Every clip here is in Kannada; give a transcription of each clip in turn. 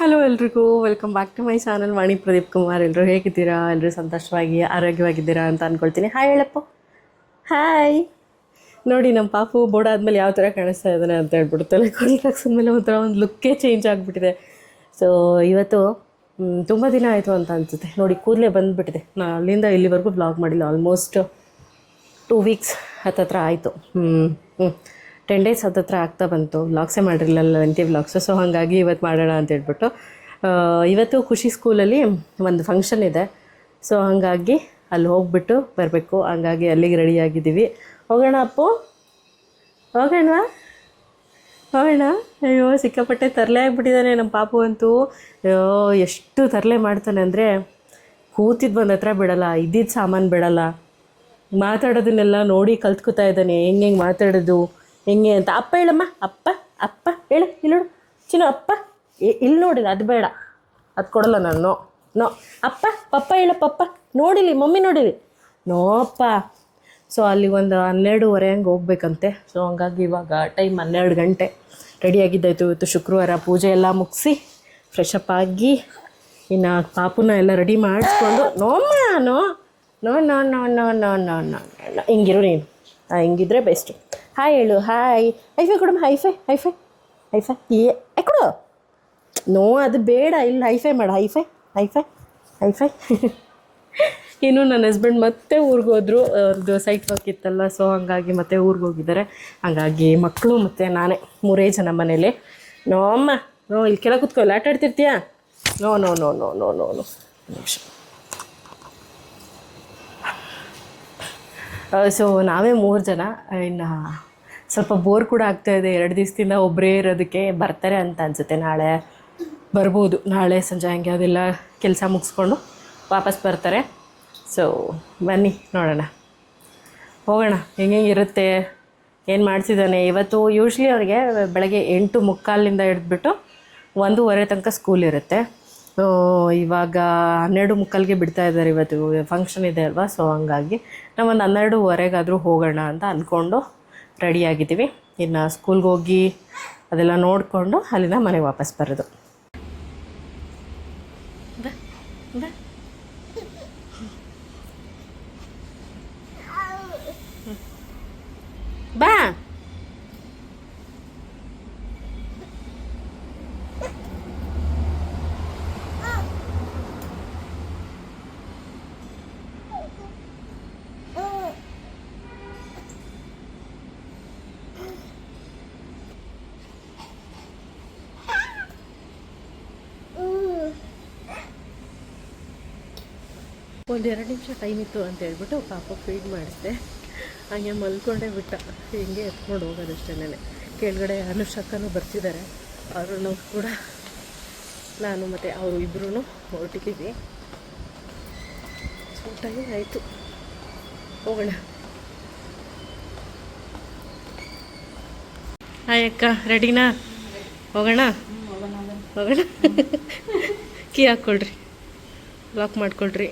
ಹಲೋ ಎಲ್ರಿಗೂ welcome back to my channel Vani Pradeep Kumar. ಎಲ್ಲರೂ ಹೇಗಿದ್ದೀರಾ? ಎಲ್ಲರೂ ಸಂತೋಷವಾಗಿ ಆರೋಗ್ಯವಾಗಿದ್ದೀರಾ ಅಂತ ಅಂದ್ಕೊಳ್ತೀನಿ. ಹಾಯ್ ಹೇಳಪ್ಪ. ಹಾಯ್. ನೋಡಿ ನಮ್ಮ ಪಾಪು ಬೋರ್ಡ್ ಆದಮೇಲೆ ಯಾವ ಥರ ಕಾಣಿಸ್ತಾ ಇದ್ದಾನೆ ಅಂತ ಹೇಳ್ಬಿಟ್ಟು ತಲೆ ಕೂದಲು ತಗ್ಸಿದ್ಮೇಲೆ ಒಂಥರ ಒಂದು ಲುಕ್ಕೇ ಚೇಂಜ್ ಆಗಿಬಿಟ್ಟಿದೆ. ಸೊ ಇವತ್ತು ತುಂಬ ದಿನ ಆಯಿತು ಅಂತ ಅನಿಸುತ್ತೆ. ನೋಡಿ ಕೂದಲೇ ಬಂದುಬಿಟ್ಟಿದೆ. ನಾನು ಅಲ್ಲಿಂದ ಇಲ್ಲಿವರೆಗೂ ಬ್ಲಾಗ್ ಮಾಡಿಲ್ಲ. ಆಲ್ಮೋಸ್ಟ್ 2 ವೀಕ್ಸ್ ಹತ್ತತ್ರ ಆಯಿತು. 10 ಡೇಸ್ ಹತ್ತತ್ರ ಆಗ್ತಾ ಬಂತು. ವ್ಲಾಗ್ಸೇ ಮಾಡಿರಲಿಲ್ಲ, ಲೆಂತಿ ವ್ಲಾಗ್ಸು. ಸೊ ಹಾಗಾಗಿ ಇವತ್ತು ಮಾಡೋಣ ಅಂತ ಹೇಳ್ಬಿಟ್ಟು ಇವತ್ತು ಖುಷಿ ಸ್ಕೂಲಲ್ಲಿ ಒಂದು ಫಂಕ್ಷನ್ ಇದೆ. ಸೊ ಹಾಗಾಗಿ ಅಲ್ಲಿ ಹೋಗಿಬಿಟ್ಟು ಬರಬೇಕು. ಹಂಗಾಗಿ ಅಲ್ಲಿಗೆ ರೆಡಿಯಾಗಿದ್ದೀವಿ. ಹೋಗೋಣ ಅಪ್ಪು, ಹೋಗೋಣವಾ? ಹೋಗೋಣ. ಅಯ್ಯೋ ಸಿಕ್ಕಾಪಟ್ಟೆ ತರಲೆ ಆಗಿಬಿಟ್ಟಿದ್ದಾನೆ ನಮ್ಮ ಪಾಪು ಅಂತೂ. ಅಯ್ಯೋ ಎಷ್ಟು ತರಲೆ ಮಾಡ್ತಾನೆ ಅಂದರೆ ಕೂತಿದ್ದು ಬಂದ ಹತ್ರ ಬಿಡಲ್ಲ, ಇದ್ದಿದ್ದು ಸಾಮಾನು ಬಿಡಲ್ಲ. ಮಾತಾಡೋದನ್ನೆಲ್ಲ ನೋಡಿ ಕಲ್ತ್ಕೊತಾ ಇದ್ದಾನೆ, ಹೆಂಗೆ ಮಾತಾಡೋದು ಹೆಂಗೆ ಅಂತ. ಅಪ್ಪ ಹೇಳಮ್ಮ, ಅಪ್ಪ ಅಪ್ಪ ಹೇಳು, ಇಲ್ಲಿ ನೋಡು ಚಿನ್ನು, ಅಪ್ಪ ಇಲ್ಲಿ ನೋಡಿಲ್ಲ, ಅದು ಬೇಡ, ಅದು ಕೊಡಲ್ಲ ನಾನು. ನೋ ಅಪ್ಪ, ಪಪ್ಪ ಹೇಳ, ಪಪ್ಪ ನೋಡಿಲಿ, ಮಮ್ಮಿ ನೋಡಿಲಿ, ನೋ ಅಪ್ಪ. ಸೊ ಅಲ್ಲಿ ಒಂದು 12:30 ಹಂಗೆ ಹೋಗ್ಬೇಕಂತೆ. ಸೊ ಹಂಗಾಗಿ ಇವಾಗ ಟೈಮ್ 12 ಗಂಟೆ. ರೆಡಿಯಾಗಿದ್ದಾಯಿತು. ಇವತ್ತು ಶುಕ್ರವಾರ, ಪೂಜೆ ಎಲ್ಲ ಮುಗಿಸಿ ಫ್ರೆಶಪ್ ಆಗಿ ಇನ್ನು ಪಾಪುನ ಎಲ್ಲ ರೆಡಿ ಮಾಡಿಸ್ಕೊಂಡು ನೋಮ್ಮ no no no no no no no no no ಹಿಂಗಿರು ನೀನು. ಹಿಂಗಿದ್ರೆ ಬೆಸ್ಟು. ಹಾಯ್ ಹೇಳು, ಹಾಯ್. ಹೈಫೈ ಕೊಡಮ್ಮ, ಹೈಫೈ ಹೈಫೈ ಹೈಫೈ. ಕೊಡು. ನೋ ಅದು ಬೇಡ, ಇಲ್ಲಿ ಹೈಫೈ ಮಾಡು, ಹೈಫೈ ಹೈಫೈ ಹೈಫೈ. ಇನ್ನು ನನ್ನ ಹಸ್ಬೆಂಡ್ ಮತ್ತೆ ಊರಿಗೆ ಹೋದರು. ಅವ್ರದ್ದು ಸೈಟ್ ವರ್ಕ್ ಇತ್ತಲ್ಲ, ಸೊ ಹಂಗಾಗಿ ಮತ್ತೆ ಊರಿಗೆ ಹೋಗಿದ್ದಾರೆ. ಹಾಗಾಗಿ ಮಕ್ಕಳು ಮತ್ತು ನಾನೇ 3 ಜನ ಮನೇಲಿ. ನೋ ಅಮ್ಮ, ನೋ ಇಲ್ಲಿ ಕೆಳಗೆ ಕೂತ್ಕೊಳ್ಳಿ, ಆಟ ಆಡ್ತಿರ್ತೀಯಾ? No no no no no no no ನಿಮಿಷ. ಸೊ ನಾವೇ 3 ಜನ. ಇನ್ನು ಸ್ವಲ್ಪ ಬೋರ್ ಕೂಡ ಆಗ್ತಾಯಿದೆ. 2 ದಿವಸದಿಂದ ಒಬ್ಬರೇ ಇರೋದಕ್ಕೆ. ಬರ್ತಾರೆ ಅಂತ ಅನಿಸುತ್ತೆ, ನಾಳೆ ಬರ್ಬೋದು. ನಾಳೆ ಸಂಜೆ ಹಂಗೆ ಅದೆಲ್ಲ ಕೆಲಸ ಮುಗಿಸ್ಕೊಂಡು ವಾಪಸ್ ಬರ್ತಾರೆ. ಸೊ ಬನ್ನಿ ನೋಡೋಣ, ಹೋಗೋಣ. ಹೆಂಗಿರುತ್ತೆ, ಏನು ಮಾಡ್ತಿದ್ದಾನೆ ಇವತ್ತು. ಯೂಶ್ವಲಿ ಅವ್ರಿಗೆ ಬೆಳಗ್ಗೆ 8:45 ಹಿಡಿದ್ಬಿಟ್ಟು 1:30 ತನಕ ಸ್ಕೂಲ್ ಇರುತ್ತೆ. ಇವಾಗ 12:45ಗೆ ಬಿಡ್ತಾ ಇದ್ದಾರೆ. ಇವತ್ತು ಫಂಕ್ಷನ್ ಇದೆ ಅಲ್ವಾ, ಸೊ ಹಂಗಾಗಿ ನಾವೊಂದು 12:15 ಹೋಗೋಣ ಅಂತ ಅಂದ್ಕೊಂಡು ರೆಡಿಯಾಗಿದ್ದೀವಿ. ಇನ್ನು ಸ್ಕೂಲ್ಗೆ ಹೋಗಿ ಅದೆಲ್ಲ ನೋಡಿಕೊಂಡು ಅಲ್ಲಿಂದ ಮನೆಗೆ ವಾಪಸ್ ಬರೋದು. ಬಾ. ಒಂದು 2 ನಿಮಿಷ ಟೈಮ್ ಇತ್ತು ಅಂತ ಹೇಳ್ಬಿಟ್ಟು ಪಾಪ ಫೀಡ್ ಮಾಡಿದೆ. ಹಾಗೆ ಮಲ್ಕೊಂಡೇ ಬಿಟ್ಟ. ಹಿಂಗೆ ಎತ್ಕೊಂಡು ಹೋಗೋದಷ್ಟೇನೆ. ಕೆಳಗಡೆ ಅನುಷಕ್ಕನೂ ಬರ್ತಿದ್ದಾರೆ. ಅವ್ರನ್ನು ಕೂಡ ನಾನು ಮತ್ತು ಅವರು ಇಬ್ಬರೂ ಹೊರಟಿದ್ದೀವಿ. ಸೊ ಟೈಮ್ ಆಯಿತು, ಹೋಗೋಣ. ಹಾಯ್ ಅಕ್ಕ, ರೆಡಿನಾ? ಹೋಗೋಣ ಹೋಗೋಣ. ಕೀ ಹಾಕ್ಕೊಳ್ರಿ, ಲಾಕ್ ಮಾಡ್ಕೊಳ್ರಿ.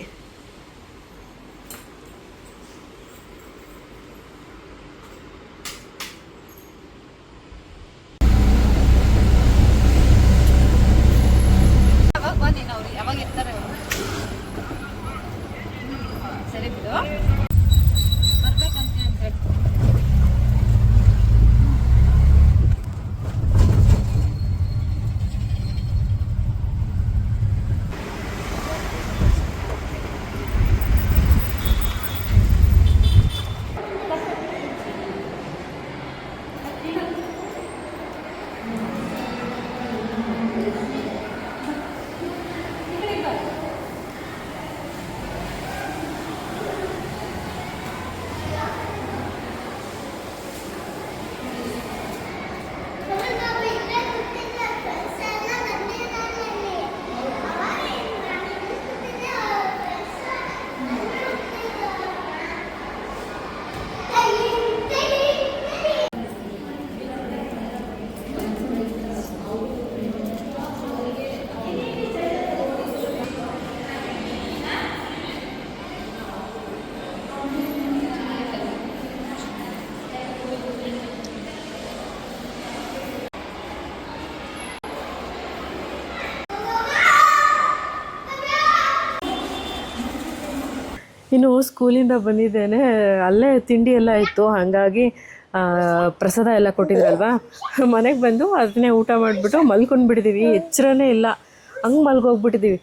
ಇನ್ನು ಸ್ಕೂಲಿಂದ ಬಂದಿದ್ದೇನೆ, ಅಲ್ಲೇ ತಿಂಡಿ ಎಲ್ಲ ಇತ್ತು, ಹಾಗಾಗಿ ಪ್ರಸಾದ ಎಲ್ಲ ಕೊಟ್ಟಿದ್ರಲ್ವ, ಮನೆಗೆ ಬಂದು ಅದನ್ನೇ ಊಟ ಮಾಡಿಬಿಟ್ಟು ಮಲ್ಕೊಂಡ್ಬಿಟ್ಟಿದ್ದೀವಿ. ಎಚ್ಚರನೇ ಇಲ್ಲ, ಹಂಗೆ ಮಲ್ಗೋಗ್ಬಿಟ್ಟಿದ್ದೀವಿ.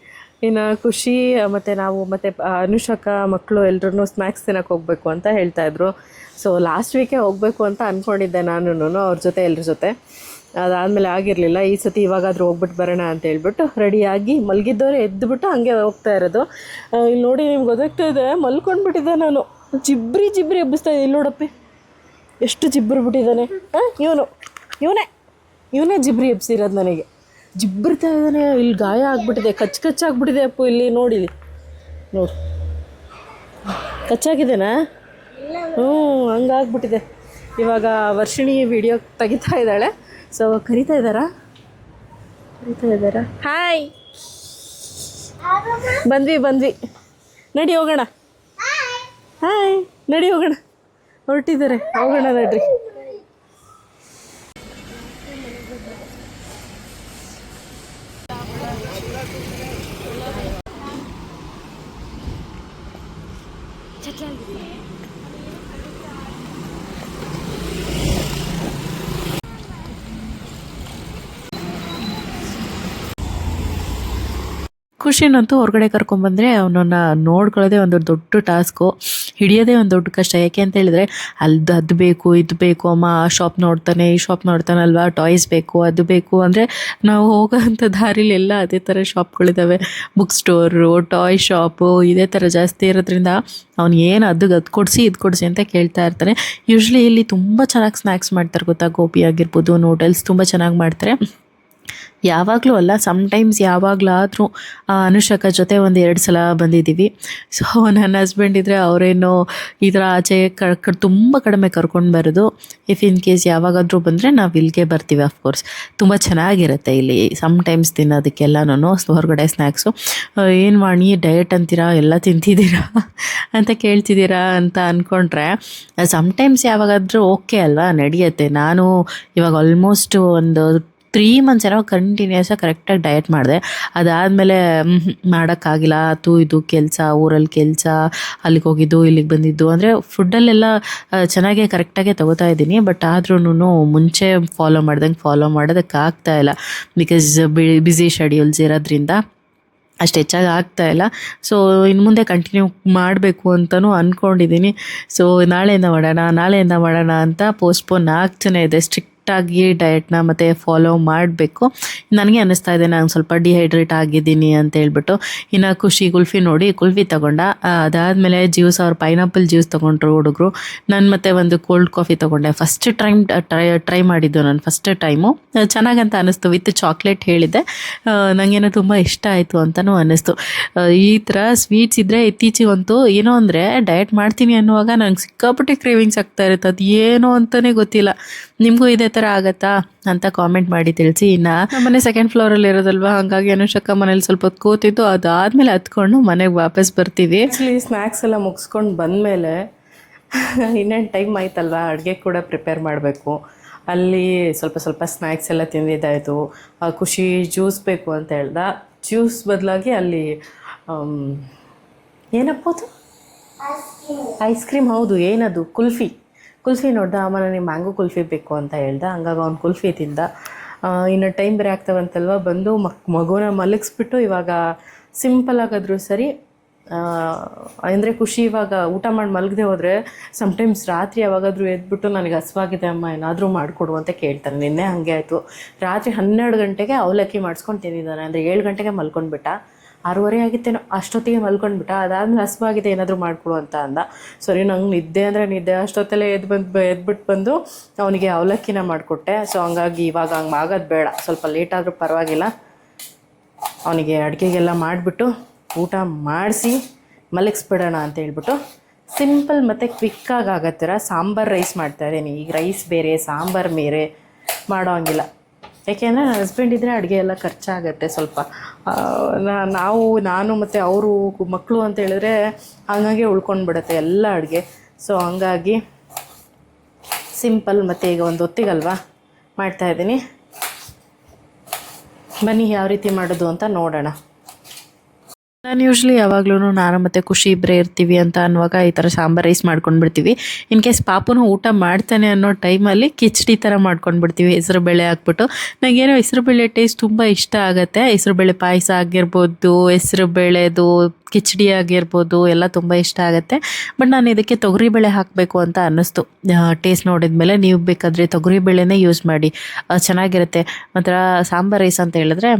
ಇನ್ನು ಖುಷಿ ಮತ್ತು ನಾವು ಮತ್ತು ಅನುಷಕ ಮಕ್ಕಳು ಎಲ್ಲರೂ ಸ್ನ್ಯಾಕ್ಸ್ ತಿನ್ನೋಕೆ ಹೋಗಬೇಕು ಅಂತ ಹೇಳ್ತಾಯಿದ್ರು. ಸೊ ಲಾಸ್ಟ್ ವೀಕೆ ಹೋಗಬೇಕು ಅಂತ ಅಂದ್ಕೊಂಡಿದ್ದೆ ನಾನು ಅವ್ರ ಜೊತೆ ಎಲ್ಲರ ಜೊತೆ. ಅದಾದಮೇಲೆ ಆಗಿರಲಿಲ್ಲ. ಈ ಸತಿ ಇವಾಗಾದರೂ ಹೋಗ್ಬಿಟ್ಟು ಬರೋಣ ಅಂತ ಹೇಳ್ಬಿಟ್ಟು ರೆಡಿಯಾಗಿ ಮಲಗಿದ್ದವರೆ ಎದ್ದುಬಿಟ್ಟು ಹಂಗೆ ಹೋಗ್ತಾ ಇರೋದು. ಇಲ್ಲಿ ನೋಡಿ ನಿಮ್ಗೆ ಗೊತ್ತಾಗ್ತಾ ಇದೆ, ಮಲ್ಕೊಂಡ್ಬಿಟ್ಟಿದ್ದೆ ನಾನು. ಜಿಬ್ರಿ ಎಬ್ಬಿಸ್ತಾ ಇದೆ. ಇಲ್ಲಿ ನೋಡಪ್ಪಿ ಎಷ್ಟು ಜಿಬ್ರು ಬಿಟ್ಟಿದ್ದಾನೆ. ಇವನೇ ಜಿಬ್ರಿ ಎಬ್ಸಿರೋದು ನನಗೆ. ಜಿಬ್ರಿತಾ ಇದ್ದಾನೆ. ಇಲ್ಲಿ ಗಾಯ ಆಗಿಬಿಟ್ಟಿದೆ, ಕಚ್ಚಾಗ್ಬಿಟ್ಟಿದೆ ಅಪ್ಪು. ಇಲ್ಲಿ ನೋಡಿ ಕಚ್ಚಾಗಿದ್ದೇನಾ? ಹಂಗಾಗ್ಬಿಟ್ಟಿದೆ. ಇವಾಗ ವರ್ಷಿಣಿ ವಿಡಿಯೋ ತೆಗಿತಾ ಇದ್ದಾಳೆ. ಸೊ ಕರಿತಾ ಇದ್ದಾರಾ? ಹಾಯ್, ಬಂದ್ವಿ. ನಡಿ ಹೋಗೋಣ. ಹಾಯ್, ನಡಿ ಹೋಗೋಣ. ಹೊರಟಿದ್ದಾರೆ, ಹೋಗೋಣ ನಡ್ರಿ. ಖುಷಿನಂತೂ ಹೊರಗಡೆ ಕರ್ಕೊಂಡ್ಬಂದರೆ ಅವನನ್ನು ನೋಡ್ಕೊಳ್ಳೋದೇ ಒಂದು ದೊಡ್ಡ ಟಾಸ್ಕು, ಹಿಡಿಯೋದೇ ಒಂದು ದೊಡ್ಡ ಕಷ್ಟ. ಯಾಕೆ ಅಂತ ಹೇಳಿದ್ರೆ ಅದು ಬೇಕು ಇದು ಬೇಕು ಅಮ್ಮ, ಆ ಶಾಪ್ ನೋಡ್ತಾನೆ ಈ ಶಾಪ್ ನೋಡ್ತಾನಲ್ವಾ, ಟಾಯ್ಸ್ ಬೇಕು ಅದು ಬೇಕು ಅಂದರೆ ನಾವು ಹೋಗೋವಂಥ ದಾರಿಲಿ ಎಲ್ಲ ಅದೇ ಥರ ಶಾಪ್ಗಳಿದ್ದಾವೆ. ಬುಕ್ ಸ್ಟೋರು, ಟಾಯ್ ಶಾಪು ಇದೇ ಥರ ಜಾಸ್ತಿ ಇರೋದ್ರಿಂದ ಅವ್ನು ಏನು ಅದು ಕೊಡಿಸಿ ಇದು ಕೊಡಿಸಿ ಅಂತ ಕೇಳ್ತಾ ಇರ್ತಾನೆ. ಯೂಶ್ವಲಿ ಇಲ್ಲಿ ತುಂಬ ಚೆನ್ನಾಗಿ ಸ್ನ್ಯಾಕ್ಸ್ ಮಾಡ್ತಾರೆ ಗೊತ್ತಾ, ಗೋಬಿ ಆಗಿರ್ಬೋದು, ನೂಡಲ್ಸ್ ತುಂಬ ಚೆನ್ನಾಗಿ ಮಾಡ್ತಾರೆ. ಯಾವಾಗಲೂ ಅಲ್ಲ, ಸಮ್ಟೈಮ್ಸ್ ಯಾವಾಗಲಾದರೂ ಅನುಷಕ ಜೊತೆ 1-2 ಸಲ ಬಂದಿದ್ದೀವಿ. ಸೊ ನನ್ನ ಹಸ್ಬೆಂಡ್ ಇದ್ದರೆ ಅವರೇನೋ ಈ ಥರ ಆಚೆ ತುಂಬ ಕಡಿಮೆ ಕರ್ಕೊಂಡು ಬರೋದು. ಇಫ್ ಇನ್ ಕೇಸ್ ಯಾವಾಗಾದರೂ ಬಂದರೆ ನಾವು ಇಲ್ಲಿಗೆ ಬರ್ತೀವಿ. ಅಫ್ಕೋರ್ಸ್ ತುಂಬ ಚೆನ್ನಾಗಿರುತ್ತೆ ಇಲ್ಲಿ ಸಮ್ಟೈಮ್ಸ್ ತಿನ್ನೋದಕ್ಕೆಲ್ಲನೂ ಹೊರಗಡೆ ಸ್ನ್ಯಾಕ್ಸು. ಏನು ವಾಣಿ ಡಯಟ್ ಅಂತೀರಾ, ಎಲ್ಲ ತಿಂತಿದ್ದೀರಾ ಅಂತ ಕೇಳ್ತಿದ್ದೀರಾ ಅಂತ ಅಂದ್ಕೊಂಡ್ರೆ, ಸಮ್ಟೈಮ್ಸ್ ಯಾವಾಗಾದರೂ ಓಕೆ ಅಲ್ವಾ, ನಡೆಯುತ್ತೆ. ನಾನು ಇವಾಗ ಆಲ್ಮೋಸ್ಟ್ ಒಂದು 3 months ಏನೋ ಕಂಟಿನ್ಯೂಸಾಗಿ ಕರೆಕ್ಟಾಗಿ ಡಯಟ್ ಮಾಡಿದೆ. ಅದಾದಮೇಲೆ ಮಾಡೋಕ್ಕಾಗಿಲ್ಲ, ಇದು ಕೆಲಸ, ಊರಲ್ಲಿ ಕೆಲಸ, ಅಲ್ಲಿಗೆ ಹೋಗಿದ್ದು ಇಲ್ಲಿಗೆ ಬಂದಿದ್ದು, ಅಂದರೆ ಫುಡ್ಡಲ್ಲೆಲ್ಲ ಚೆನ್ನಾಗೇ ಕರೆಕ್ಟಾಗೆ ತೊಗೋತಾ ಇದ್ದೀನಿ. ಬಟ್ ಆದ್ರೂ ಮುಂಚೆ ಫಾಲೋ ಮಾಡೋದಕ್ಕಾಗ್ತಾಯಿಲ್ಲ. ಬಿಕಾಸ್ ಬ್ಯುಸಿ ಶೆಡ್ಯೂಲ್ಸ್ ಇರೋದ್ರಿಂದ ಅಷ್ಟು ಹೆಚ್ಚಾಗಿ ಆಗ್ತಾಯಿಲ್ಲ. ಸೊ ಇನ್ನು ಮುಂದೆ ಕಂಟಿನ್ಯೂ ಮಾಡಬೇಕು ಅಂತಲೂ ಅಂದ್ಕೊಂಡಿದ್ದೀನಿ. ಸೊ ನಾಳೆಯಿಂದ ಮಾಡೋಣ ಅಂತ ಪೋಸ್ಟ್ಪೋನ್ ಆಗ್ತಾನೆ ಇದೆ. ಸ್ಟ್ರಿಕ್ಟಾಗಿ ಡಯಟ್ನ ಮತ್ತು ಫಾಲೋ ಮಾಡಬೇಕು. ನನಗೆ ಅನ್ನಿಸ್ತಾ ಇದೆ ನಾನು ಸ್ವಲ್ಪ ಡಿಹೈಡ್ರೇಟ್ ಆಗಿದ್ದೀನಿ ಅಂತ ಹೇಳ್ಬಿಟ್ಟು. ಇನ್ನು ಖುಷಿ ಕುಲ್ಫಿ ತೊಗೊಂಡ. ಅದಾದಮೇಲೆ ಅವ್ರು ಪೈನಾಪಲ್ ಜ್ಯೂಸ್ ತೊಗೊಂಡ್ರು ಹುಡುಗರು. ನಾನು ಮತ್ತೆ ಒಂದು ಕೋಲ್ಡ್ ಕಾಫಿ ತೊಗೊಂಡೆ. ಟ್ರೈ ಮಾಡಿದ್ದು ನಾನು ಫಸ್ಟ್ ಟೈಮು. ಚೆನ್ನಾಗಂತ ಅನ್ನಿಸ್ತು. ವಿತ್ ಚಾಕ್ಲೇಟ್ ಹೇಳಿದ್ದೆ. ನನಗೇನೋ ತುಂಬ ಇಷ್ಟ ಆಯಿತು ಅಂತಲೂ ಅನ್ನಿಸ್ತು. ಈ ಥರ ಸ್ವೀಟ್ಸ್ ಇದ್ದರೆ ಇತ್ತೀಚೆಗಂತೂ ಏನೋ ಅಂದರೆ ಡಯಟ್ ಮಾಡ್ತೀನಿ ಅನ್ನುವಾಗ ನನಗೆ ಸಿಕ್ಕಾಪಟ್ಟೆ ಕ್ರೇವಿಂಗ್ಸ್ ಆಗ್ತಾ ಇರುತ್ತೆ. ಅದು ಏನೋ ಅಂತಲೇ ಗೊತ್ತಿಲ್ಲ. ನಿಮಗೂ ಇದೇ ಥರ ಆಗತ್ತಾ ಅಂತ ಕಾಮೆಂಟ್ ಮಾಡಿ ತಿಳಿಸಿ. ಇನ್ನು ನಮ್ಮನೆ 2nd ಫ್ಲೋರಲ್ಲಿ ಇರೋದಲ್ವಾ, ಹಾಗಾಗಿ ಅನುಷಕ್ಕ ಮನೇಲಿ ಸ್ವಲ್ಪ ಹೊತ್ತು ಕೂತಿದ್ದು, ಅದಾದಮೇಲೆ ಹತ್ಕೊಂಡು ಮನೆಗೆ ವಾಪಸ್ ಬರ್ತೀವಿ. ಆ್ಯಕ್ಚುಲಿ ಸ್ನ್ಯಾಕ್ಸ್ ಎಲ್ಲ ಮುಗಿಸ್ಕೊಂಡು ಬಂದಮೇಲೆ ಇನ್ನೇನು ಟೈಮ್ ಆಯ್ತಲ್ವಾ, ಅಡುಗೆ ಕೂಡ ಪ್ರಿಪೇರ್ ಮಾಡಬೇಕು. ಅಲ್ಲಿ ಸ್ವಲ್ಪ ಸ್ನ್ಯಾಕ್ಸ್ ಎಲ್ಲ ತಿಂದಿದ್ದಾಯಿತು. ಖುಷಿ ಜ್ಯೂಸ್ ಬೇಕು ಅಂತ ಹೇಳ್ದ. ಜ್ಯೂಸ್ ಬದಲಾಗಿ ಅಲ್ಲಿ ಏನಪ್ಪ ಅದು ಐಸ್ ಕ್ರೀಮ್, ಹೌದು ಏನದು ಕುಲ್ಫಿ ನೋಡ್ದೆ. ಅಮ್ಮ ನನಗೆ ಮ್ಯಾಂಗೋ ಕುಲ್ಫಿ ಬೇಕು ಅಂತ ಹೇಳ್ದೆ. ಹಂಗಾಗಿ ಅವ್ನು ಕುಲ್ಫಿ ತಿಂದ. ಇನ್ನು ಟೈಮ್ ಬೇರೆ ಆಗ್ತಾವಂತಲ್ವ, ಬಂದು ಮಗುನ ಮಲಗಿಸ್ಬಿಟ್ಟು ಇವಾಗ ಸಿಂಪಲ್ ಆಗಾದರೂ ಸರಿ. ಅಂದರೆ ಖುಷಿ ಇವಾಗ ಊಟ ಮಾಡಿ ಮಲಗದೆ ಹೋದರೆ ಸಮ್ಟೈಮ್ಸ್ ರಾತ್ರಿ ಯಾವಾಗಾದರೂ ಎದ್ಬಿಟ್ಟು ನನಗೆ ಹಸ್ವಾಗಿದೆ ಅಮ್ಮ ಏನಾದರೂ ಮಾಡಿಕೊಡು ಅಂತ ಕೇಳ್ತಾನೆ. ನಿನ್ನೆ ಹಾಗೆ ಆಯಿತು. ರಾತ್ರಿ 12 ಗಂಟೆಗೆ ಅವಲಕ್ಕಿ ಮಾಡಿಸ್ಕೊಂಡು ತಿಂದಿದ್ದಾನೆ. ಅಂದರೆ 7 ಗಂಟೆಗೆ ಮಲ್ಕೊಂಡ್ಬಿಟ್ಟ. 6:30 ಆಗಿತ್ತೇನೋ ಅಷ್ಟೊತ್ತಿಗೆ ಮಲ್ಕೊಂಡ್ಬಿಟ್ಟ. ಅದಾದಮೇಲೆ ಹಸ್ವಾಗಿದೆ ಏನಾದರೂ ಮಾಡಿಕೊಡು ಅಂತ ಅಂದ. ಸರಿ, ನಂಗೆ ನಿದ್ದೆ ಅಷ್ಟೊತ್ತಲ್ಲೇ ಎದ್ಬಿಟ್ಟು ಬಂದು ಅವನಿಗೆ ಅವಲಕ್ಕಿನ ಮಾಡಿಕೊಟ್ಟೆ. ಸೊ ಹಂಗಾಗಿ ಇವಾಗ ಹಂಗೆ ಆಗೋದು ಬೇಡ, ಸ್ವಲ್ಪ ಲೇಟಾದರೂ ಪರವಾಗಿಲ್ಲ. ಅವನಿಗೆ ಅಡುಗೆಗೆಲ್ಲ ಮಾಡಿಬಿಟ್ಟು ಊಟ ಮಾಡಿಸಿ ಮಲಗಿಸ್ಬಿಡೋಣ ಅಂತ ಹೇಳ್ಬಿಟ್ಟು ಸಿಂಪಲ್ ಮತ್ತು ಕ್ವಿಕ್ಕಾಗಿ ಆಗತ್ತೀರ ಸಾಂಬಾರು ರೈಸ್ ಮಾಡ್ತಾಯಿದ್ದೀನಿ. ಈಗ ರೈಸ್ ಬೇರೆ ಸಾಂಬಾರು ಬೇರೆ ಮಾಡೋ ಹಂಗಿಲ್ಲ. ಯಾಕೆಂದರೆ ನನ್ನ ಹಸ್ಬೆಂಡ್ ಇದ್ದರೆ ಅಡುಗೆ ಎಲ್ಲ ಖರ್ಚಾಗತ್ತೆ ಸ್ವಲ್ಪ. ನಾನು ಮತ್ತು ಅವರು ಮಕ್ಕಳು ಅಂತ ಹೇಳಿದ್ರೆ ಹಂಗಾಗಿ ಉಳ್ಕೊಂಡ್ಬಿಡುತ್ತೆ ಎಲ್ಲ ಅಡುಗೆ. ಸೊ ಹಂಗಾಗಿ ಸಿಂಪಲ್ ಮತ್ತು ಈಗ ಒಂದು ಹೊತ್ತಿಗಲ್ವಾ ಮಾಡ್ತಾಯಿದ್ದೀನಿ. ಬನ್ನಿ ಯಾವ ರೀತಿ ಮಾಡೋದು ಅಂತ ನೋಡೋಣ. ನಾನು ಯೂಶ್ವಲಿ ಯಾವಾಗ್ಲೂ ನಾನು ಮತ್ತು ಖುಷಿ ಇಬ್ಬರೇ ಇರ್ತೀವಿ ಅಂತ ಅನ್ನುವಾಗ ಈ ಥರ ಸಾಂಬಾರ್ ರೈಸ್ ಮಾಡ್ಕೊಂಡ್ಬಿಡ್ತೀವಿ. ಇನ್ ಕೇಸ್ ಪಾಪುನು ಊಟ ಮಾಡ್ತಾನೆ ಅನ್ನೋ ಟೈಮಲ್ಲಿ ಕಿಚಡಿ ಥರ ಮಾಡ್ಕೊಂಡ್ಬಿಡ್ತೀವಿ ಹೆಸರುಬೇಳೆ ಹಾಕ್ಬಿಟ್ಟು. ನನಗೇನೋ ಹೆಸರುಬೇಳೆ ಟೇಸ್ಟ್ ತುಂಬ ಇಷ್ಟ ಆಗುತ್ತೆ. ಹೆಸರುಬೇಳೆ ಪಾಯಸ ಆಗಿರ್ಬೋದು, ಹೆಸರುಬೇಳೆದು ಕಿಚಡಿ ಆಗಿರ್ಬೋದು ಎಲ್ಲ ತುಂಬ ಇಷ್ಟ ಆಗುತ್ತೆ. ಬಟ್ ನಾನು ಇದಕ್ಕೆ ತೊಗರಿಬೇಳೆ ಹಾಕಬೇಕು ಅಂತ ಅನ್ನಿಸ್ತು ಟೇಸ್ಟ್ ನೋಡಿದ್ಮೇಲೆ. ನೀವು ಬೇಕಾದರೆ ತೊಗರಿಬೇಳೆನೇ ಯೂಸ್ ಮಾಡಿ, ಚೆನ್ನಾಗಿರುತ್ತೆ. ಒಂಥರ ಸಾಂಬಾರ್ ರೈಸ್ ಅಂತ ಹೇಳಿದ್ರೆ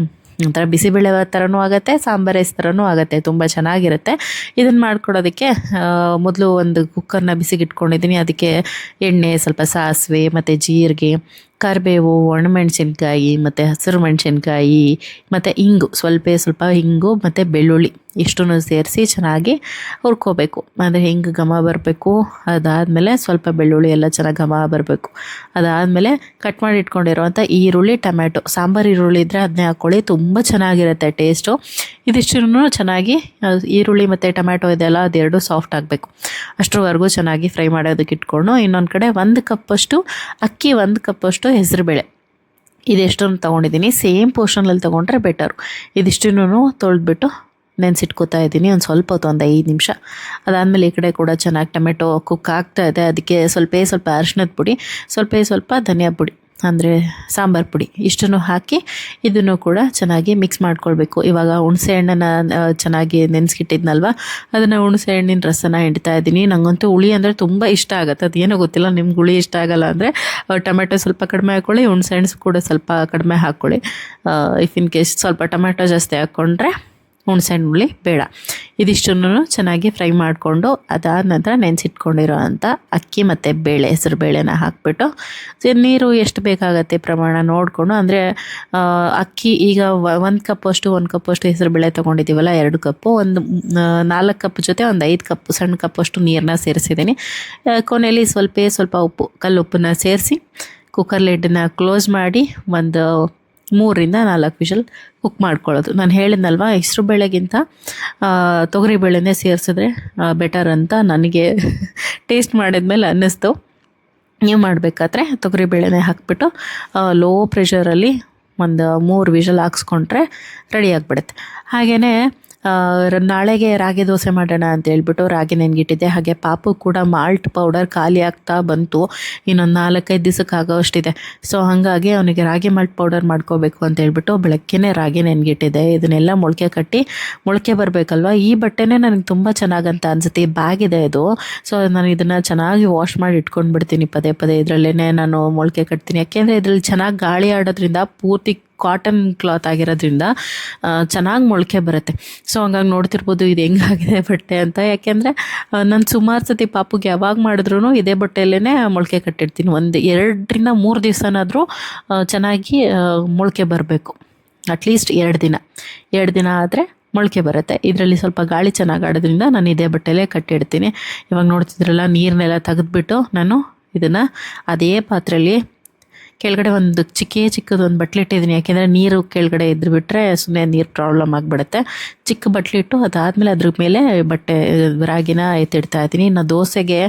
ಒಂಥರ ಬಿಸಿಬೇಳೆ ಥರನೂ ಆಗುತ್ತೆ, ಸಾಂಬಾರ್ ರೈಸ್ ಥರನೂ ಆಗುತ್ತೆ, ತುಂಬ ಚೆನ್ನಾಗಿರುತ್ತೆ. ಇದನ್ನು ಮಾಡ್ಕೊಡೋದಕ್ಕೆ ಮೊದಲು ಒಂದು ಕುಕ್ಕರ್ನ ಬಿಸಿಗಿಟ್ಕೊಂಡಿದ್ದೀನಿ. ಅದಕ್ಕೆ ಎಣ್ಣೆ, ಸ್ವಲ್ಪ ಸಾಸಿವೆ ಮತ್ತು ಜೀರಿಗೆ, ಕರಿಬೇವು, ಒಣಮೆಣಸಿನ್ಕಾಯಿ ಮತ್ತು ಹಸಿರು ಮೆಣಸಿನ್ಕಾಯಿ ಮತ್ತು ಹಿಂಗು, ಸ್ವಲ್ಪ ಹಿಂಗು ಮತ್ತು ಬೆಳ್ಳುಳ್ಳಿ ಇಷ್ಟನ್ನು ಸೇರಿಸಿ ಚೆನ್ನಾಗಿ ಹುರ್ಕೋಬೇಕು. ಅಂದರೆ ಹಿಂಗೆ ಘಮ ಬರಬೇಕು. ಅದಾದಮೇಲೆ ಸ್ವಲ್ಪ ಬೆಳ್ಳುಳ್ಳಿ ಎಲ್ಲ ಚೆನ್ನಾಗಿ ಘಮ ಬರಬೇಕು. ಅದಾದಮೇಲೆ ಕಟ್ ಮಾಡಿ ಇಟ್ಕೊಂಡಿರೋವಂಥ ಈರುಳ್ಳಿ, ಟೊಮ್ಯಾಟೊ, ಸಾಂಬಾರು ಈರುಳ್ಳಿ ಇದ್ದರೆ ಅದನ್ನೇ ಹಾಕ್ಕೊಳ್ಳಿ, ತುಂಬ ಚೆನ್ನಾಗಿರುತ್ತೆ ಟೇಸ್ಟು. ಇದಿಷ್ಟನ್ನು ಚೆನ್ನಾಗಿ ಈರುಳ್ಳಿ ಮತ್ತು ಟೊಮ್ಯಾಟೊ ಇದೆಲ್ಲ ಅದೆರಡು ಸಾಫ್ಟ್ ಆಗಬೇಕು. ಅಷ್ಟರವರೆಗೂ ಚೆನ್ನಾಗಿ ಫ್ರೈ ಮಾಡೋದಕ್ಕೆ ಇಟ್ಕೊಂಡು ಇನ್ನೊಂದು ಕಡೆ 1 ಕಪ್ಪಷ್ಟು ಅಕ್ಕಿ, 1 ಕಪ್ಪಷ್ಟು ಹೆಸರುಬೇಳೆ, ಇದೆಷ್ಟನ್ನು ತೊಗೊಂಡಿದ್ದೀನಿ. ಸೇಮ್ ಪೋರ್ಷನಲ್ಲಿ ತೊಗೊಂಡ್ರೆ ಬೆಟರು. ಇದಿಷ್ಟನ್ನು ತೊಳೆದ್ಬಿಟ್ಟು ನೆನೆಸಿಟ್ಕೋತಾ ಇದ್ದೀನಿ ಒಂದು ಸ್ವಲ್ಪ ಹೊತ್ತು, ಒಂದು 5 ನಿಮಿಷ. ಅದಾದಮೇಲೆ ಈ ಕಡೆ ಕೂಡ ಚೆನ್ನಾಗಿ ಟೊಮೆಟೊ ಕುಕ್ ಆಗ್ತಾ ಇದೆ. ಅದಕ್ಕೆ ಸ್ವಲ್ಪ ಅರಿಶಿಣದ ಪುಡಿ, ಸ್ವಲ್ಪ ಧನಿಯಾ ಪುಡಿ ಅಂದರೆ ಸಾಂಬಾರು ಪುಡಿ ಇಷ್ಟನ್ನು ಹಾಕಿ ಇದನ್ನು ಕೂಡ ಚೆನ್ನಾಗಿ ಮಿಕ್ಸ್ ಮಾಡ್ಕೊಳ್ಬೇಕು. ಇವಾಗ ಹುಣಸೆ ಹಣ್ಣನ್ನು ಚೆನ್ನಾಗಿ ನೆನೆಸ್ಕಿಟ್ಟಿದ್ನಲ್ವ, ಅದನ್ನು ಹುಣಸೆ ಹಣ್ಣಿನ ರಸನ ಹಿಂಡ್ತಾ ಇದ್ದೀನಿ. ನನಗಂತೂ ಹುಳಿ ಅಂದರೆ ತುಂಬ ಇಷ್ಟ ಆಗುತ್ತೆ. ಅದೇನೋ ಗೊತ್ತಿಲ್ಲ, ನಿಮ್ಗೆ ಹುಳಿ ಇಷ್ಟ ಆಗಲ್ಲ ಅಂದರೆ ಟೊಮೆಟೊ ಸ್ವಲ್ಪ ಕಡಿಮೆ ಹಾಕ್ಕೊಳ್ಳಿ, ಹುಣಸೆ ಹಣ್ಣು ಕೂಡ ಸ್ವಲ್ಪ ಕಡಿಮೆ ಹಾಕ್ಕೊಳ್ಳಿ. ಇಫ್ ಇನ್ ಕೇಸ್ ಸ್ವಲ್ಪ ಟೊಮೆಟೊ ಜಾಸ್ತಿ ಹಾಕ್ಕೊಂಡ್ರೆ ಹುಣಸೆಹಣ್ಣು ಹುಳಿ ಬೇಡ. ಇದಿಷ್ಟನ್ನು ಚೆನ್ನಾಗಿ ಫ್ರೈ ಮಾಡಿಕೊಂಡು ಅದಾದ ನಂತರ ನೆನೆಸಿಟ್ಕೊಂಡಿರೋ ಅಂಥ ಅಕ್ಕಿ ಮತ್ತು ಬೇಳೆ, ಹೆಸರು ಬೇಳೆನ ಹಾಕ್ಬಿಟ್ಟು ನೀರು ಎಷ್ಟು ಬೇಕಾಗತ್ತೆ ಪ್ರಮಾಣ ನೋಡಿಕೊಂಡು, ಅಂದರೆ ಅಕ್ಕಿ ಈಗ 1 ಕಪ್ಪಷ್ಟು ಹೆಸರು ಬೇಳೆ ತೊಗೊಂಡಿದ್ದೀವಲ್ಲ, 2 ಕಪ್ಪು, ಒಂದು 4 ಕಪ್ ಜೊತೆ ಒಂದು 5 ಕಪ್ ಸಣ್ಣ ಕಪ್ಪಷ್ಟು ನೀರನ್ನ ಸೇರಿಸಿದ್ದೀನಿ. ಕೊನೆಯಲ್ಲಿ ಸ್ವಲ್ಪ ಉಪ್ಪು, ಕಲ್ಲುಪ್ಪನ್ನ ಸೇರಿಸಿ ಕುಕ್ಕರ್ ಲಿಡ್ಡನ್ನ ಕ್ಲೋಸ್ ಮಾಡಿ ಒಂದು 3ರಿಂದ 4 ವಿಷಲ್ ಕುಕ್ ಮಾಡ್ಕೊಳ್ಳೋದು. ನಾನು ಹೇಳಿದ್ನಲ್ವ, ಹೆಸರು ಬೇಳೆಗಿಂತ ತೊಗರಿಬೇಳೆನೇ ಸೇರಿಸಿದ್ರೆ ಬೆಟರ್ ಅಂತ ನನಗೆ ಟೇಸ್ಟ್ ಮಾಡಿದ್ಮೇಲೆ ಅನ್ನಿಸ್ತು. ನೀವು ಮಾಡಬೇಕಾದ್ರೆ ತೊಗರಿಬೇಳೆನೇ ಹಾಕ್ಬಿಟ್ಟು ಲೋ ಪ್ರೆಷರಲ್ಲಿ ಒಂದು 3 ವಿಷಲ್ ಹಾಕ್ಸ್ಕೊಂಡ್ರೆ ರೆಡಿ ಆಗಿಬಿಡುತ್ತೆ. ಹಾಗೆಯೇ ನಾಳೆಗೆ ರಾಗಿ ದೋಸೆ ಮಾಡೋಣ ಅಂತ ಹೇಳ್ಬಿಟ್ಟು ರಾಗಿ ನೆನ್ಗಿಟ್ಟಿದ್ದೆ. ಹಾಗೆ ಪಾಪು ಕೂಡ ಮಾಲ್ಟ್ ಪೌಡರ್ ಖಾಲಿ ಆಗ್ತಾ ಬಂತು, ಇನ್ನೊಂದು 4-5 ದಿವಸಕ್ಕೆ ಆಗೋಷ್ಟಿದೆ. ಸೊ ಹಾಗಾಗಿ ಅವನಿಗೆ ರಾಗಿ ಮಾಲ್ಟ್ ಪೌಡರ್ ಮಾಡ್ಕೋಬೇಕು ಅಂತ ಹೇಳ್ಬಿಟ್ಟು ಬೆಳಗ್ಗೆನೇ ರಾಗಿ ನೆನ್ಗಿಟ್ಟಿದ್ದೆ. ಇದನ್ನೆಲ್ಲ ಮೊಳಕೆ ಬರಬೇಕಲ್ವ. ಈ ಬಟ್ಟೆನೇ ನನಗೆ ತುಂಬ ಚೆನ್ನಾಗಂತ ಅನಿಸುತ್ತೆ. ಈ ಬ್ಯಾಗ್ ಇದೆ ಇದು. ಸೊ ನಾನು ಇದನ್ನು ಚೆನ್ನಾಗಿ ವಾಶ್ ಮಾಡಿ ಇಟ್ಕೊಂಡು ಬಿಡ್ತೀನಿ ಪದೇ ಇದರಲ್ಲೇ ನಾನು ಮೊಳಕೆ ಕಟ್ತೀನಿ. ಯಾಕೆಂದರೆ ಇದರಲ್ಲಿ ಚೆನ್ನಾಗಿ ಗಾಳಿ ಆಡೋದ್ರಿಂದ, ಪೂರ್ತಿ ಕಾಟನ್ ಕ್ಲಾತ್ ಆಗಿರೋದ್ರಿಂದ ಚೆನ್ನಾಗಿ ಮೊಳಕೆ ಬರುತ್ತೆ. ಸೊ ಹಂಗಾಗಿ ನೋಡ್ತಿರ್ಬೋದು ಇದು ಹೆಂಗಾಗಿದೆ ಬಟ್ಟೆ ಅಂತ. ಯಾಕೆಂದರೆ ನಾನು ಸುಮಾರು ಸತಿ ಪಾಪುಗೆ ಯಾವಾಗ ಮಾಡಿದ್ರೂ ಇದೇ ಬಟ್ಟೆಯಲ್ಲೇ ಮೊಳಕೆ ಕಟ್ಟಿರ್ತೀನಿ. ಒಂದು 2ರಿಂದ 3 ದಿವಸನಾದರೂ ಚೆನ್ನಾಗಿ ಮೊಳಕೆ ಬರಬೇಕು. ಅಟ್ಲೀಸ್ಟ್ 2 ದಿನ ಆದರೆ ಮೊಳಕೆ ಬರುತ್ತೆ. ಇದರಲ್ಲಿ ಸ್ವಲ್ಪ ಗಾಳಿ ಚೆನ್ನಾಗಿ ಆಡೋದ್ರಿಂದ ನಾನು ಇದೇ ಬಟ್ಟೆಯಲ್ಲೇ ಕಟ್ಟಿಡ್ತೀನಿ. ಇವಾಗ ನೋಡ್ತಿದ್ರಲ್ಲ, ನೀರನ್ನೆಲ್ಲ ತೆಗೆದ್ಬಿಟ್ಟು ನಾನು ಇದನ್ನು ಅದೇ ಪಾತ್ರೆಯಲ್ಲಿ ಕೆಳಗಡೆ ಒಂದು ಚಿಕ್ಕದೊಂದು ಬಟ್ಲು ಇಟ್ಟಿದ್ದೀನಿ. ಯಾಕೆಂದರೆ ನೀರು ಕೆಳಗಡೆ ಇದ್ದು ಬಿಟ್ಟರೆ ಸುಮ್ಮನೆ ನೀರು ಪ್ರಾಬ್ಲಮ್ ಆಗಿಬಿಡುತ್ತೆ. ಚಿಕ್ಕ ಬಟ್ಲಿಟ್ಟು ಅದಾದಮೇಲೆ ಅದ್ರ ಮೇಲೆ ರಾಗಿನ ಎತ್ತಿಡ್ತಾ ಇದ್ದೀನಿ. ಇನ್ನು ದೋಸೆಗೆ,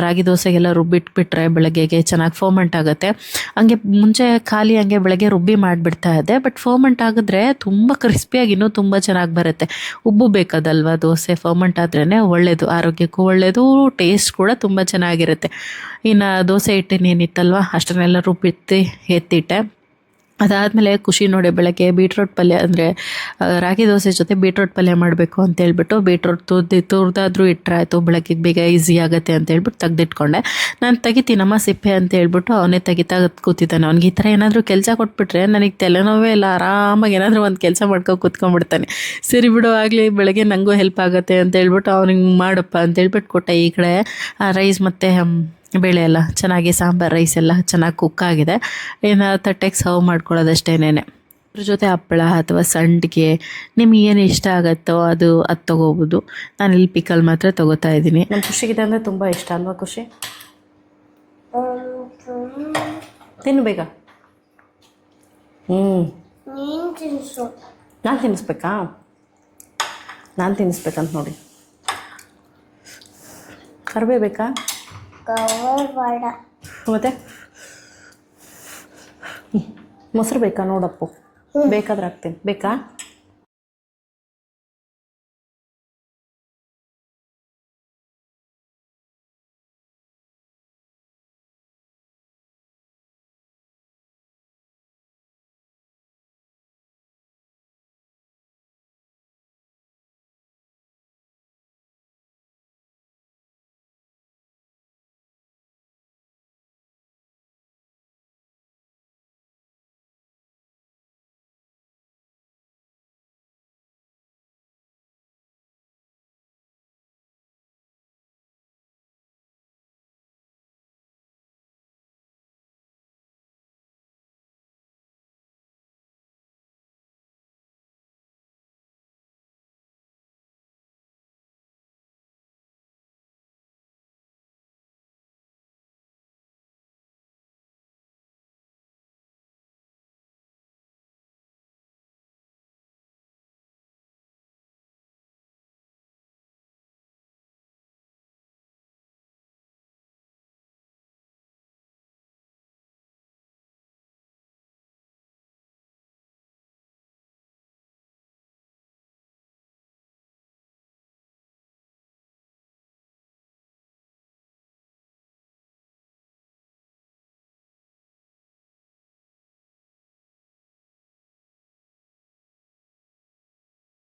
ರಾಗಿ ದೋಸೆಗೆಲ್ಲ ರುಬ್ಬಿಟ್ಬಿಟ್ರೆ ಬೆಳಗ್ಗೆಗೆ ಚೆನ್ನಾಗಿ ಫರ್ಮೆಂಟ್ ಆಗುತ್ತೆ. ಹಂಗೆ ಮುಂಚೆ ಖಾಲಿ ಹಂಗೆ ಬೆಳಗ್ಗೆ ರುಬ್ಬಿ ಮಾಡಿಬಿಡ್ತಾ ಇದ್ದೆ. ಬಟ್ ಫರ್ಮೆಂಟ್ ಆಗಿದ್ರೆ ತುಂಬ ಕ್ರಿಸ್ಪಿಯಾಗಿ ಇನ್ನೂ ತುಂಬ ಚೆನ್ನಾಗಿ ಬರುತ್ತೆ. ಉಬ್ಬು ಬೇಕದಲ್ವ ದೋಸೆ, ಫರ್ಮೆಂಟ್ ಆದ್ರೇ ಒಳ್ಳೆಯದು, ಆರೋಗ್ಯಕ್ಕೂ ಒಳ್ಳೆಯದು, ಟೇಸ್ಟ್ ಕೂಡ ತುಂಬ ಚೆನ್ನಾಗಿರುತ್ತೆ. ಇನ್ನು ದೋಸೆ ಹಿಟ್ಟಿನೇನಿತ್ತಲ್ವ ಅಷ್ಟನ್ನೆಲ್ಲ ಎತ್ತಿಟ್ಟೆ. ಅದಾದಮೇಲೆ ಖುಷಿ ನೋಡಿ ಬೆಳಗ್ಗೆ ಬೀಟ್ರೋಟ್ ಪಲ್ಯ, ಅಂದರೆ ರಾಗಿ ದೋಸೆ ಜೊತೆ ಬೀಟ್ರೋಟ್ ಪಲ್ಯ ಮಾಡಬೇಕು ಅಂತೇಳ್ಬಿಟ್ಟು ಬೀಟ್ರೋಟ್ ತುರಿದಾದ್ರೂ ಇಟ್ಟರಾಯ್ತು, ಬೆಳಗ್ಗೆ ಬೇಗ ಈಸಿ ಆಗುತ್ತೆ ಅಂತೇಳ್ಬಿಟ್ಟು ತೆಗೆದಿಟ್ಕೊಂಡೆ. ನಾನು ತೆಗಿತೀನಮ್ಮ ಸಿಪ್ಪೆ ಅಂತ ಹೇಳ್ಬಿಟ್ಟು ಅವನೇ ತೆಗಿತಾ ಕೂತಿದ್ದಾನೆ. ಅವ್ನಿಗೆ ಈ ಥರ ಏನಾದರೂ ಕೆಲಸ ಕೊಟ್ಬಿಟ್ರೆ ನನಗೆ ತಲೆನೋವೇ ಇಲ್ಲ, ಆರಾಮಾಗಿ ಏನಾದರೂ ಒಂದು ಕೆಲಸ ಮಾಡ್ಕೊ ಕೂತ್ಕೊಂಡ್ಬಿಡ್ತಾನೆ. ಸರಿ ಬಿಡು, ಆಗಲಿ ಬೆಳಗ್ಗೆ ನನಗೂ ಹೆಲ್ಪ್ ಆಗುತ್ತೆ ಅಂತೇಳ್ಬಿಟ್ಟು ಅವ್ನಿಗೆ ಮಾಡಪ್ಪ ಅಂತೇಳ್ಬಿಟ್ಟು ಕೊಟ್ಟೆ. ಈ ಕಡೆ ರೈಸ್ ಮತ್ತು ಬೇಳೆ ಎಲ್ಲ ಚೆನ್ನಾಗಿ, ಸಾಂಬಾರು ರೈಸ್ ಎಲ್ಲ ಚೆನ್ನಾಗಿ ಕುಕ್ ಆಗಿದೆ. ಇನ್ನು ತಟ್ಟೆಗೆ ಸರ್ವ್ ಮಾಡ್ಕೊಳ್ಳೋದಷ್ಟೇನೆ. ಅದ್ರ ಜೊತೆ ಹಪ್ಪಳ ಅಥವಾ ಸಂಡಿಗೆ ನಿಮ್ಗೆ ಏನು ಇಷ್ಟ ಆಗುತ್ತೋ ಅದು ತೊಗೋಬೋದು. ನಾನು ಇಲ್ಲಿ ಪಿಕಲ್ ಮಾತ್ರ ತೊಗೋತಾ ಇದ್ದೀನಿ. ನಮ್ಮ ಖುಷಿಗಿದೆ ಅಂದರೆ ತುಂಬ ಇಷ್ಟ ಅಲ್ವಾ ಖುಷಿ? ತಿನ್ನು ಬೇಗ. ನಾನು ತಿನ್ನಿಸ್ಬೇಕಾ? ನಾನು ತಿನ್ನಿಸ್ಬೇಕಂತ ನೋಡಿ. ಕರಿಬೇವು ಬೇಕಾ? ಮತ್ತೆ ಮೊಸರು ಬೇಕಾ? ನೋಡಪ್ಪು ಬೇಕಾದ್ರೆ ಹಾಕ್ತೀನಿ. ಬೇಕಾ?